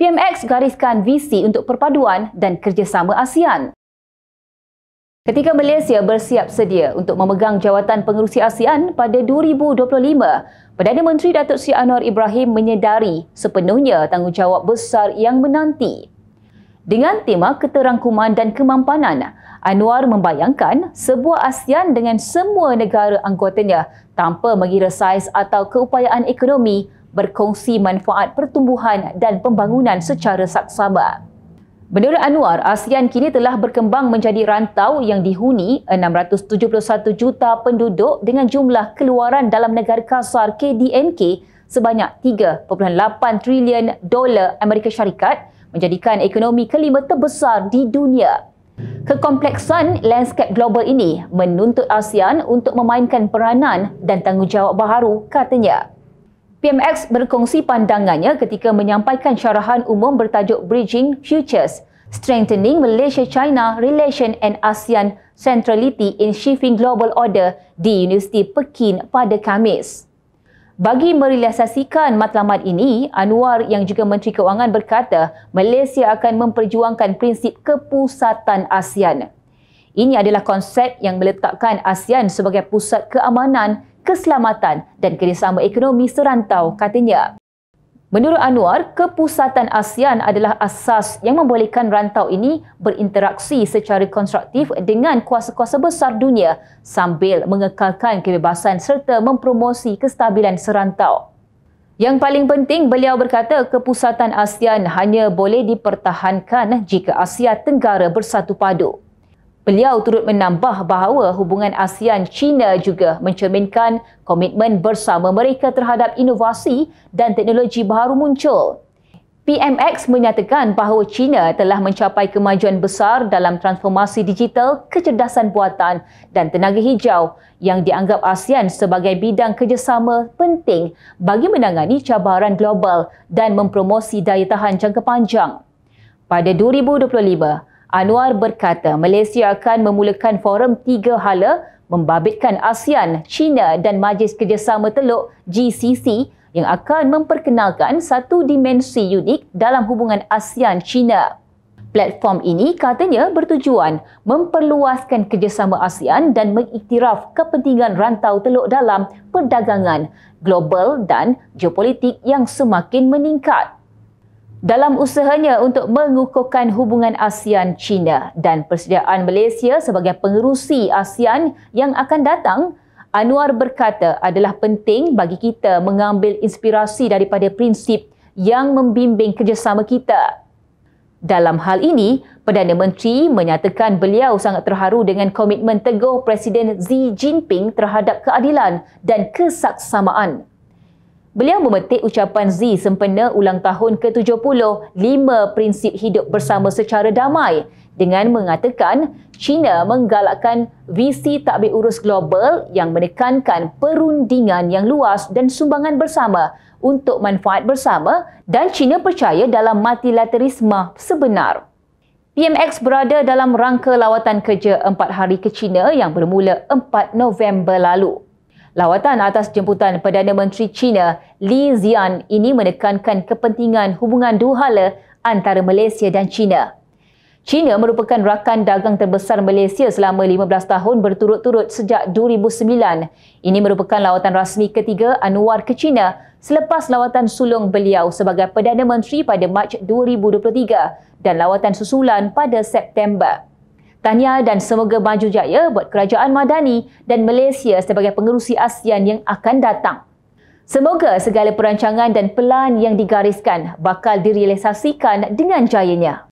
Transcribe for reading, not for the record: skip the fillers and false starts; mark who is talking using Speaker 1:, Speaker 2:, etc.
Speaker 1: PMX gariskan visi untuk perpaduan dan kerjasama ASEAN. Ketika Malaysia bersiap sedia untuk memegang jawatan pengerusi ASEAN pada 2025, Perdana Menteri Datuk Seri Anwar Ibrahim menyedari sepenuhnya tanggungjawab besar yang menanti. Dengan tema keterangkuman dan kemampanan, Anwar membayangkan sebuah ASEAN dengan semua negara anggotanya tanpa mengira saiz atau keupayaan ekonomi berkongsi manfaat pertumbuhan dan pembangunan secara saksama. Menurut Anwar, ASEAN kini telah berkembang menjadi rantau yang dihuni 671 juta penduduk dengan jumlah keluaran dalam negara kasar KDNK sebanyak $3.8 trilion Amerika Syarikat, menjadikan ekonomi kelima terbesar di dunia. Kekompleksan landscape global ini menuntut ASEAN untuk memainkan peranan dan tanggungjawab baharu, katanya. PMX berkongsi pandangannya ketika menyampaikan syarahan umum bertajuk Bridging Futures, Strengthening Malaysia-China Relation and ASEAN Centrality in Shifting Global Order di Universiti Pekin pada Khamis. Bagi merealisasikan matlamat ini, Anwar yang juga Menteri Keuangan berkata Malaysia akan memperjuangkan prinsip kepusatan ASEAN. Ini adalah konsep yang meletakkan ASEAN sebagai pusat keamanan, keselamatan dan kerjasama ekonomi serantau, katanya. Menurut Anwar, kepusatan ASEAN adalah asas yang membolehkan rantau ini berinteraksi secara konstruktif dengan kuasa-kuasa besar dunia sambil mengekalkan kebebasan serta mempromosi kestabilan serantau. Yang paling penting, beliau berkata kepusatan ASEAN hanya boleh dipertahankan jika Asia Tenggara bersatu padu. Beliau turut menambah bahawa hubungan ASEAN-China juga mencerminkan komitmen bersama mereka terhadap inovasi dan teknologi baru muncul. PMX menyatakan bahawa China telah mencapai kemajuan besar dalam transformasi digital, kecerdasan buatan dan tenaga hijau yang dianggap ASEAN sebagai bidang kerjasama penting bagi menangani cabaran global dan mempromosi daya tahan jangka panjang. Pada 2025, Anwar berkata Malaysia akan memulakan forum 3 hala membabitkan ASEAN, China dan Majlis Kerjasama Teluk GCC yang akan memperkenalkan satu dimensi unik dalam hubungan ASEAN-China. Platform ini katanya bertujuan memperluaskan kerjasama ASEAN dan mengiktiraf kepentingan rantau teluk dalam perdagangan global dan geopolitik yang semakin meningkat. Dalam usahanya untuk mengukuhkan hubungan ASEAN-China dan persediaan Malaysia sebagai pengerusi ASEAN yang akan datang, Anwar berkata adalah penting bagi kita mengambil inspirasi daripada prinsip yang membimbing kerjasama kita. Dalam hal ini, Perdana Menteri menyatakan beliau sangat terharu dengan komitmen teguh Presiden Xi Jinping terhadap keadilan dan kesaksamaan. Beliau memetik ucapan Xi sempena ulang tahun ke-70 5 prinsip hidup bersama secara damai dengan mengatakan China menggalakkan visi tadbir urus global yang menekankan perundingan yang luas dan sumbangan bersama untuk manfaat bersama dan China percaya dalam multilaterisme sebenar. PMX berada dalam rangka lawatan kerja 4 hari ke China yang bermula 4 November lalu. Lawatan atas jemputan Perdana Menteri China Li Xian ini menekankan kepentingan hubungan dua hala antara Malaysia dan China. China merupakan rakan dagang terbesar Malaysia selama 15 tahun berturut-turut sejak 2009. Ini merupakan lawatan rasmi ketiga Anwar ke China selepas lawatan sulung beliau sebagai Perdana Menteri pada Mac 2023 dan lawatan susulan pada September. Tahniah dan semoga maju jaya buat Kerajaan Madani dan Malaysia sebagai pengerusi ASEAN yang akan datang. Semoga segala perancangan dan pelan yang digariskan bakal direalisasikan dengan jayanya.